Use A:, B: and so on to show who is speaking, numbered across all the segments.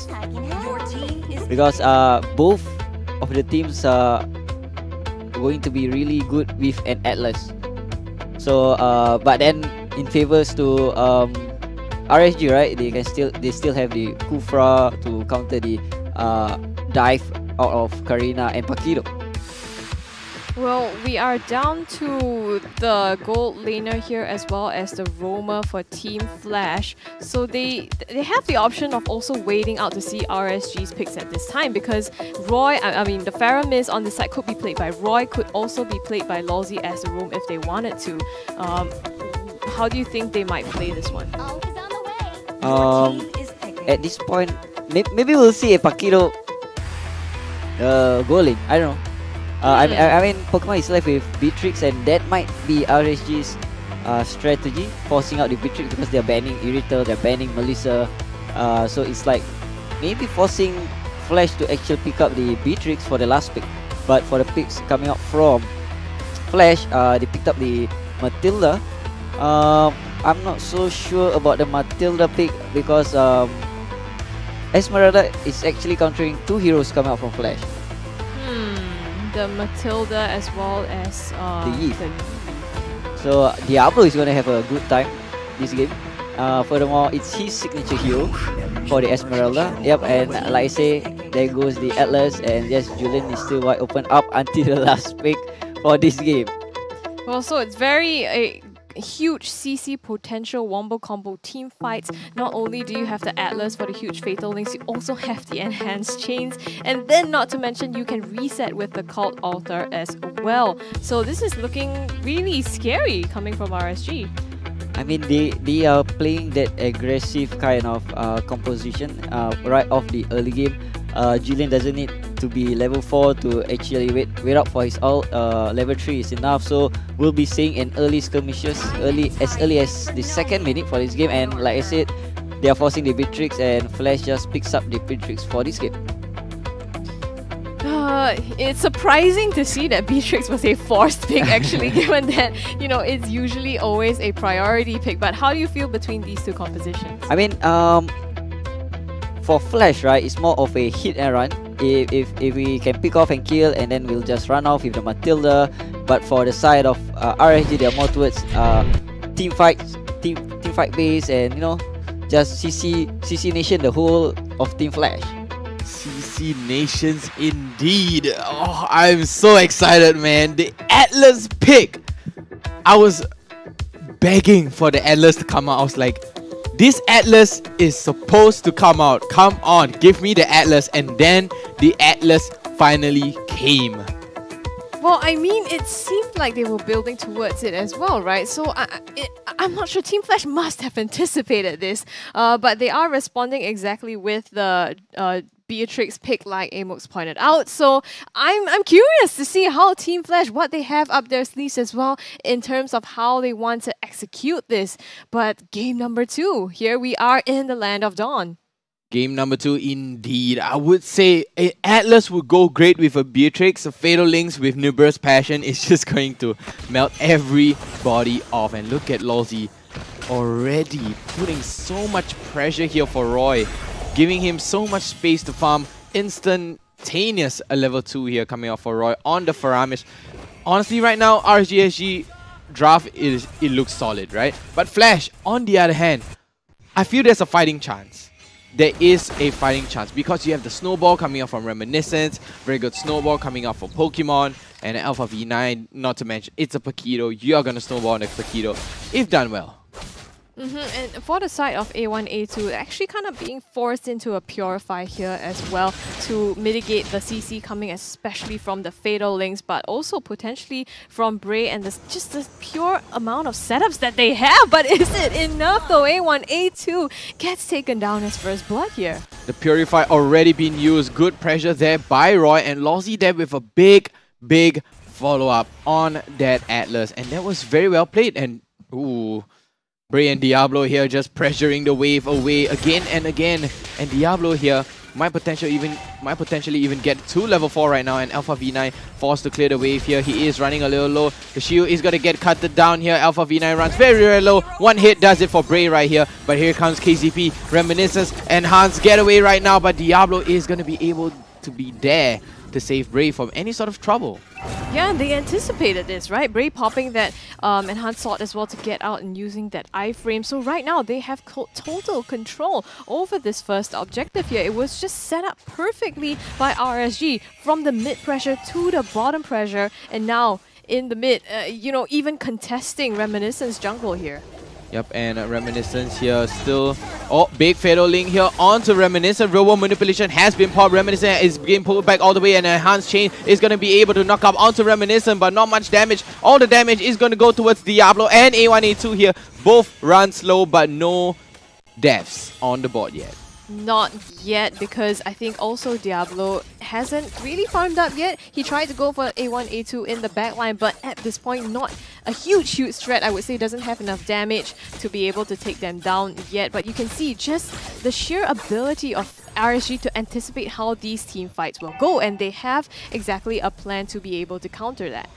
A: Atlas, because both of the teams are going to be really good with an Atlas. So, but then in favors to RSG, right? They still have the Kufra to counter the dive out of Karina and Pakido.
B: Well, we are down to the gold laner here as well as the roamer for Team Flash. So they have the option of also waiting out to see RSG's picks at this time, because Roy, I mean the Faramir on this side could be played by Roy, could also be played by Lolsie as the roam if they wanted to. How do you think they might play this one?
A: At this point, maybe we'll see a Pakido goaling. I don't know. I mean, Pokemon is left with Beatrix, and that might be RSG's strategy, forcing out the Beatrix because they're banning Irithel, they're banning Melissa. So it's like maybe forcing Flash to actually pick up the Beatrix for the last pick. But for the picks coming up from Flash, they picked up the Matilda. I'm not so sure about the Matilda pick because Esmeralda is actually countering two heroes coming out from Flash.
B: The Matilda as well as
A: the Eve. So Diablo is going to have a good time this game. Furthermore, it's his signature hero for the Esmeralda. Yep, and like I say, there goes the Atlas, and yes, Julian is still wide open up until the last pick for this game.
B: Well, so it's very huge CC potential wombo combo team fights. Not only do you have the Atlas for the huge fatal links, you also have the enhanced chains, and then not to mention you can reset with the cult altar as well. So this is looking really scary coming from RSG.
A: I mean, they are playing that aggressive kind of composition right off the early game. Julian doesn't need to be level 4 to actually wait up for his ult. Level 3 is enough, so we'll be seeing an early skirmishes as early as the 2nd minute for this game. And like I said, they are forcing the Beatrix, and Flash just picks up the Beatrix for this game.
B: It's surprising to see that Beatrix was a forced pick actually, given that, you know, it's usually always a priority pick. But how do you feel between these two compositions?
A: I mean, for Flash, right, it's more of a hit and run. If we can pick off and kill, and then we'll just run off with the Matilda. But for the side of RSG, they are more towards team fight base, and you know, just CC Nation the whole of Team Flash.
C: CC Nations indeed. Oh, I'm so excited, man. The Atlas pick. I was begging for the Atlas to come out. I was like, this Atlas is supposed to come out. Come on, give me the Atlas. And then the Atlas finally came.
B: Well, I mean, it seemed like they were building towards it as well, right? So I'm not sure. Team Flash must have anticipated this, but they are responding exactly with the Beatrix pick, like AMOUX pointed out. So I'm curious to see how Team Flash, what they have up their sleeves as well in terms of how they want to execute this. But game number 2, here we are in the Land of Dawn.
C: Game number 2 indeed. I would say Atlas would go great with a Beatrix. A Fatal Links with Nuber's Passion is just going to melt everybody off. And look at Lolsie already putting so much pressure here for Roy, giving him so much space to farm. Instantaneous a level 2 here coming out for Roy on the Faramir. Honestly, right now, RSG draft, it looks solid, right? But Flash, on the other hand, I feel there's a fighting chance. There is a fighting chance because you have the Snowball coming out from Reminiscence, very good Snowball coming out from Pokemon, and an Alpha V9, not to mention it's a Pakido. You are going to Snowball on the Pakido if done well.
B: And for the side of A1, A2, actually kind of being forced into a Purify here as well to mitigate the CC coming especially from the Fatal Links, but also potentially from Bray and just the pure amount of setups that they have. But is it enough though? A1, A2 gets taken down as first blood here.
C: The Purify already being used. Good pressure there by Roy, and Lolsie there with a big follow-up on that Atlas. And that was very well played. And ooh, Bray and Diablo here just pressuring the wave away again and again. And Diablo here might potentially even get to level 4 right now, and Alpha V9 forced to clear the wave here. He is running a little low. The shield is going to get cut down here. Alpha V9 runs very, very low. One hit does it for BRAYYY right here, but here comes Kayzeepi, Reminiscence, and Hans get away right now, but Diablo is going to be able to be there to save BRAYYY from any sort of trouble.
B: Yeah, they anticipated this, right? BRAYYY popping that enhanced sword as well to get out and using that iframe. So right now, they have total control over this first objective here. It was just set up perfectly by RSG from the mid pressure to the bottom pressure. And now, in the mid, you know, even contesting Reminiscence jungle here.
C: Yep, and Reminiscence here still. Oh, big Fatal Link here onto Reminiscent. Real World Manipulation has been popped. Reminiscent is being pulled back all the way, and Enhanced Chain is going to be able to knock up onto Reminiscent, but not much damage. All the damage is going to go towards Diablo and A1, A2 here. Both run slow, but no deaths on the board yet.
B: Not yet, because I think also Diablo hasn't really farmed up yet. He tried to go for A1, A2 in the backline, but at this point, not a huge threat. I would say doesn't have enough damage to be able to take them down yet. But you can see just the sheer ability of RSG to anticipate how these team fights will go, and they have exactly a plan to be able to counter that.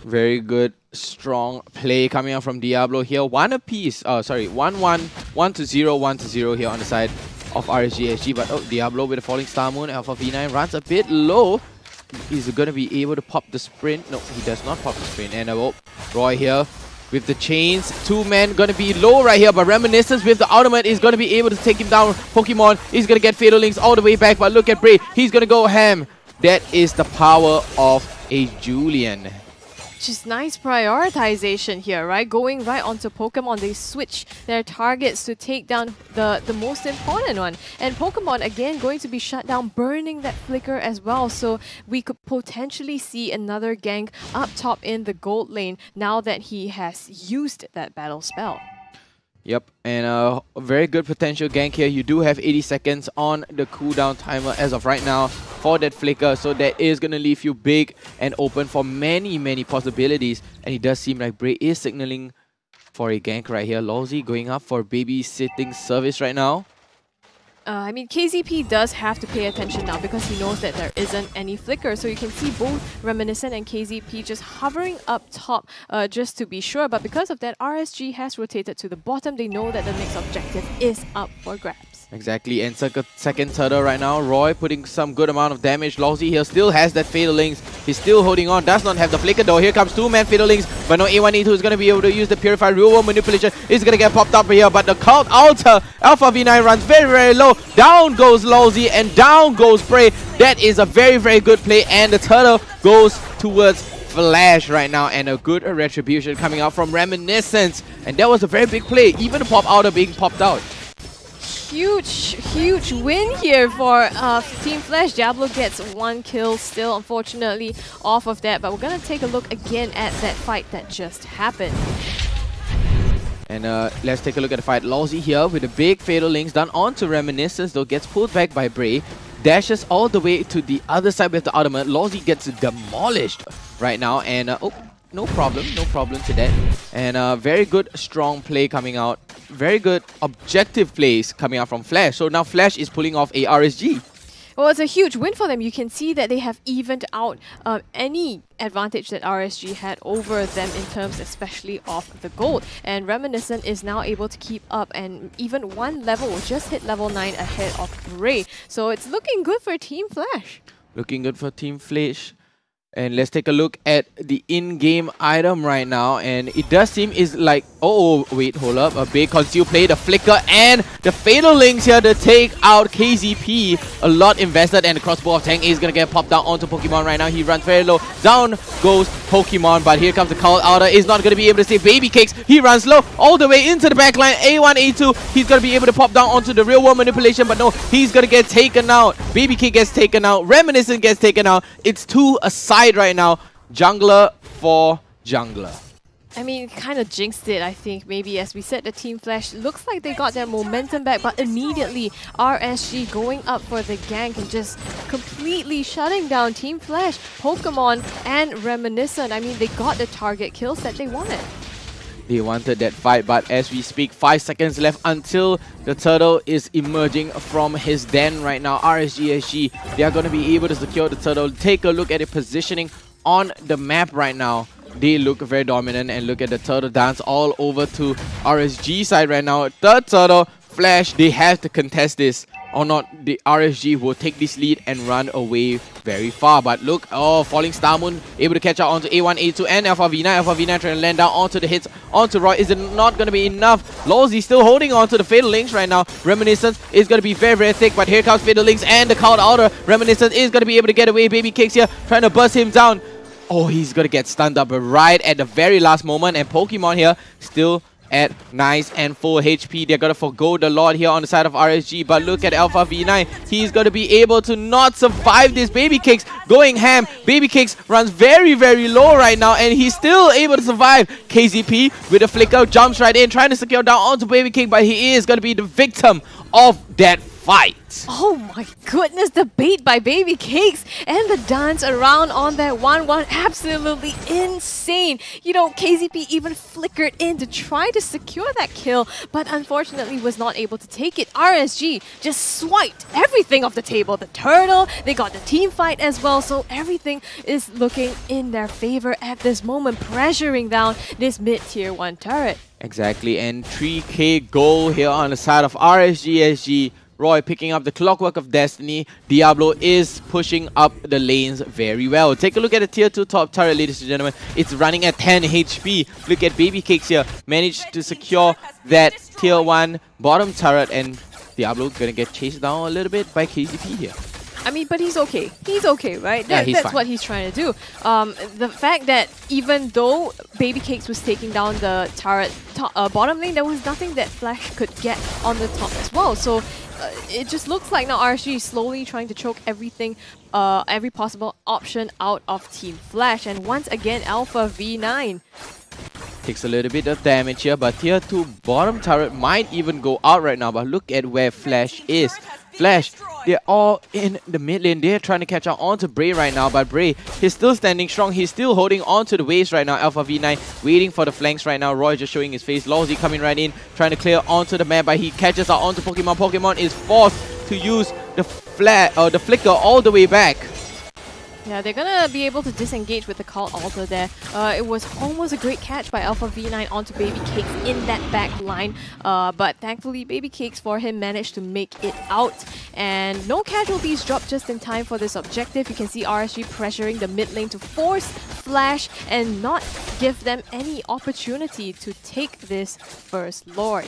C: Very good, strong play coming out from Diablo here. 1 apiece. 1-1, 1-0, 1-0 here on the side of RSG, but Diablo with a falling star moon. Alpha V9 runs a bit low. He's going to be able to pop the sprint. No, he does not pop the sprint. And Roy here with the chains. 2 men going to be low right here, but Reminiscence with the ultimate is going to be able to take him down. Pokemon is going to get Fatal Links all the way back, but look at BRAYYY. He's going to go ham. That is the power of a Julian.
B: Just nice prioritization here, right? Going right onto Pokemon, they switch their targets to take down the most important one. And Pokemon, again, going to be shut down, burning that flicker as well. So we could potentially see another gank up top in the gold lane now that he has used that battle spell.
C: Yep, and a very good potential gank here. You do have 80 seconds on the cooldown timer as of right now for that flicker, so that is going to leave you big and open for many, many possibilities. And it does seem like BRAYYY is signaling for a gank right here. Lolsie going up for babysitting service right now.
B: I mean, Kayzeepi does have to pay attention now because he knows that there isn't any flicker. So you can see both Reminiscent and Kayzeepi just hovering up top just to be sure. But because of that, RSG has rotated to the bottom. They know that the next objective is up for grabs.
C: Exactly, and second turtle right now. Roy putting some good amount of damage. Lolsie here still has that Fatal Links. He's still holding on. Does not have the flicker though. Here comes 2-man Fatal Links. But no, A1, A2 is going to be able to use the Purified Real World Manipulation. Is going to get popped up here. But the Cult Altar, Alpha V9 runs very, very low. Down goes Lolsie and down goes BRAYYY. That is a very, very good play. And the turtle goes towards Flash right now. And a good retribution coming out from Reminiscence. And that was a very big play. Even the pop outer being popped out.
B: Huge win here for Team Flash. Diablo gets 1 kill still, unfortunately, off of that. But we're going to take a look again at that fight that just happened.
C: And let's take a look at the fight. Lolsie here with the big Fatal Links done onto Reminiscence, though gets pulled back by BRAYYY. Dashes all the way to the other side with the ultimate. Lolsie gets demolished right now. And no problem to that. And very good strong play coming out. Very good objective plays coming out from Flash. So now Flash is pulling off a RSG.
B: Well, it's a huge win for them. You can see that they have evened out any advantage that RSG had over them in terms especially of the gold. And Reminiscent is now able to keep up and even 1 level, just hit level 9 ahead of BRAYYY. So it's looking good for Team Flash.
C: Looking good for Team Flash. And let's take a look at the in-game item right now. And it does seem is like... Oh, wait, hold up. A big conceal play, the flicker, and the Fatal Links here to take out Kayzeepi. A lot invested, and the crossbow of Tang is going to get popped down onto Pokemon right now. He runs very low. Down goes Pokemon, but here comes the Cult Outer. Is not going to be able to save Babycakes. He runs low all the way into the backline. A1, A2. He's going to be able to pop down onto the Real World Manipulation, but no, he's going to get taken out. Babykake gets taken out. Reminiscent gets taken out. It's 2 aside right now. Jungler for jungler.
B: I mean, kind of jinxed it, I think, maybe. As we said, the Team Flash looks like they got their momentum back, but immediately RSG going up for the gank and just completely shutting down Team Flash, Pokemon, and Reminiscent. I mean, they got the target kills that they wanted.
C: They wanted that fight, but as we speak, 5 seconds left until the turtle is emerging from his den right now. RSG, they are going to be able to secure the turtle. Take a look at the positioning on the map right now. They look very dominant, and look at the turtle dance all over to RSG side right now. Third turtle, Flash, they have to contest this. Or not, the RSG will take this lead and run away very far. But look, oh, Falling Star Moon able to catch out onto A1, A2, and Alpha V9. Alpha V9 trying to land down onto the hits onto Roy. Is it not going to be enough? Lolsie still holding on to the Fatal Links right now. Reminiscent is going to be very, very thick, but here comes Fatal Links and the Cloud Outer. Reminiscent is going to be able to get away. Babycakes here trying to burst him down. Oh, he's going to get stunned up right at the very last moment. And Pokemon here still at nice and full HP. They're going to forgo the Lord here on the side of RSG. But look at Alpha V9. He's going to be able to not survive this. Babycakes going ham. Babycakes runs very, very low right now, and he's still able to survive. Kayzeepi with a flicker jumps right in, trying to secure down onto Babycake, but he is going to be the victim of that fight.
B: Oh my goodness, the bait by Babycakes and the dance around on that 1-1, absolutely insane. You know, Kayzeepi even flickered in to try to secure that kill, but unfortunately was not able to take it. RSG just swiped everything off the table. The turtle, they got the team fight as well, so everything is looking in their favor at this moment, pressuring down this mid-tier 1 turret.
C: Exactly, and 3k goal here on the side of RSG. Roy picking up the Clockwork of Destiny. Diablo is pushing up the lanes very well. Take a look at the tier 2 top turret, ladies and gentlemen. It's running at 10 HP. Look at Babycakes here. Managed to secure that tier 1 bottom turret, and Diablo gonna get chased down a little bit by Kayzeepi here.
B: I mean, but he's okay. He's okay, right?
C: Yeah,
B: That's
C: fine.
B: what he's trying to do. The fact that even though Babycakes was taking down the turret bottom lane, there was nothing that Flash could get on the top as well. So it just looks like now RSG is slowly trying to choke everything, every possible option out of Team Flash. And once again, Alpha V9
C: takes a little bit of damage here, but tier 2 bottom turret might even go out right now. But look at where Flash is. Flash, they're all in the mid lane. They're trying to catch out onto BRAYYY right now, but BRAYYY, he's still standing strong. He's still holding onto the waves right now. Alpha V9 waiting for the flanks right now. Roy just showing his face. Lolsie coming right in, trying to clear onto the map, but he catches out onto Pokemon. Pokemon is forced to use the flicker all the way back.
B: Yeah, they're gonna be able to disengage with the Call Altar there. It was almost a great catch by Alpha V9 onto Babycakes in that back line. But thankfully, Babycakes for him managed to make it out. And no casualties dropped just in time for this objective. You can see RSG pressuring the mid lane to force Flash and not give them any opportunity to take this first Lord.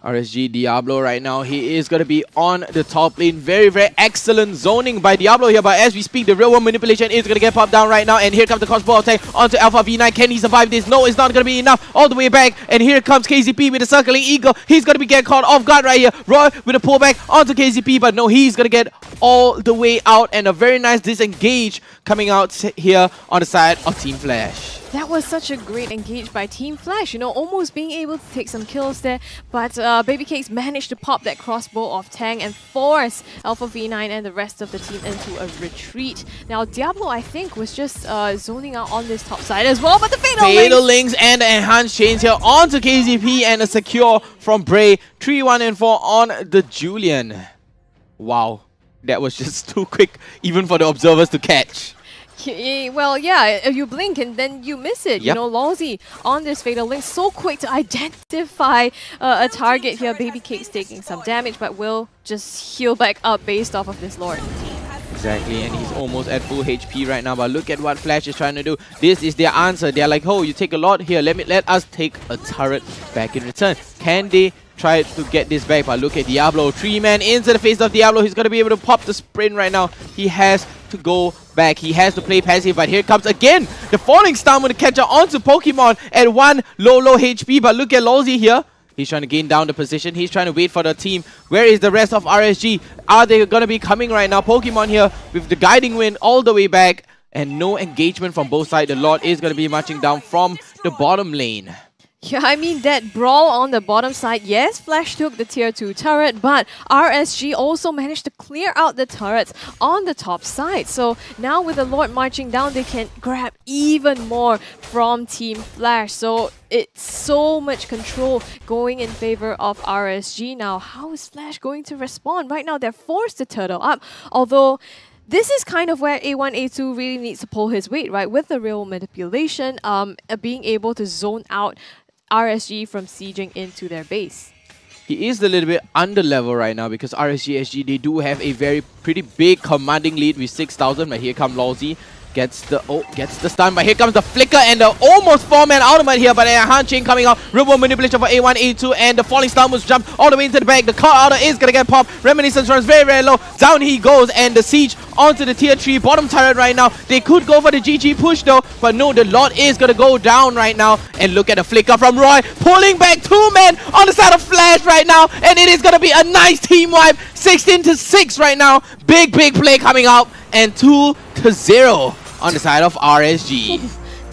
C: RSG Diablo right now, he is going to be on the top lane. Very, very excellent zoning by Diablo here. But as we speak, the real world manipulation is going to get popped down right now. And here comes the crossbow attack onto Alpha V9. Can he survive this? No, it's not going to be enough. All the way back. And here comes Kayzeepi with the circling eagle. He's going to be getting caught off guard right here. Roy with a pullback onto Kayzeepi. But no, he's going to get all the way out. And a very nice disengage coming out here on the side of Team Flash.
B: That was such a great engage by Team Flash, you know, almost being able to take some kills there. But Babycakes managed to pop that crossbow off Tang and force Alpha V9 and the rest of the team into a retreat. Now, Diablo, I think, was just zoning out on this top side as well, but the Fatal
C: Links and the enhanced chains here onto Kayzeepi and a secure from BRAYYY. 3-1 and 4 on the Julian. Wow, that was just too quick even for the observers to catch.
B: Well, yeah, you blink and then you miss it.
C: Yep.
B: You know, Lolsie on this Fatal Link, so quick to identify a target here. Babycakes taking some damage, but will just heal back up based off of this Lord.
C: Exactly, and he's almost at full HP right now. But look at what Flash is trying to do. This is their answer. They're like, oh, you take a lot here. Let us take a turret back in return. Can they try to get this back? But look at Diablo. 3-man into the face of Diablo. He's going to be able to pop the sprint right now. He has to go back. He has to play passive, but here comes again the Falling Star with the catcher onto Pokemon at 1 low HP. But look at Lolsie here. He's trying to gain down the position. He's trying to wait for the team. Where is the rest of RSG? Are they going to be coming right now? Pokemon here with the guiding wind all the way back. And no engagement from both sides. The Lord is going to be marching down from the bottom lane.
B: Yeah, I mean, that brawl on the bottom side, yes, Flash took the tier 2 turret, but RSG also managed to clear out the turrets on the top side. So now with the Lord marching down, they can grab even more from Team Flash. So it's so much control going in favor of RSG now. How is Flash going to respond? Right now, they're forced to turtle up, although this is kind of where A1, A2 really needs to pull his weight, right? With the real manipulation, being able to zone out RSG from sieging into their base.
C: He is a little bit under level right now because RSG, SG, they do have a pretty big commanding lead with 6,000. But here comes Lolsie. Gets the stun, but here comes the flicker and the almost 4-man ultimate here, but a hand chain coming out. Real manipulation for A1, A2, and the falling star was jumped all the way into the back. The car outer is gonna get popped. Reminiscence runs very, very low. Down he goes, and the siege onto the tier 3 bottom turret right now. They could go for the GG push though, but no, the lot is gonna go down right now. And look at the flicker from Roy, pulling back 2 men on the side of Flash right now, and it is gonna be a nice team wipe. 16-6 right now. Big play coming out, and 2-0. On the side of RSG.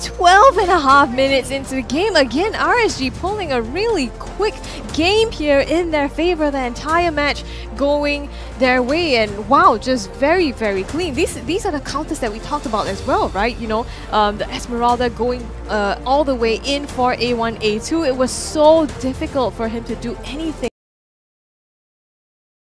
B: 12.5 minutes into the game. Again, RSG pulling a really quick game here in their favor. The entire match going their way, and wow, just very clean. These are the counters that we talked about as well, right? You know, the Esmeralda going all the way in for A1, A2. It was so difficult for him to do anything.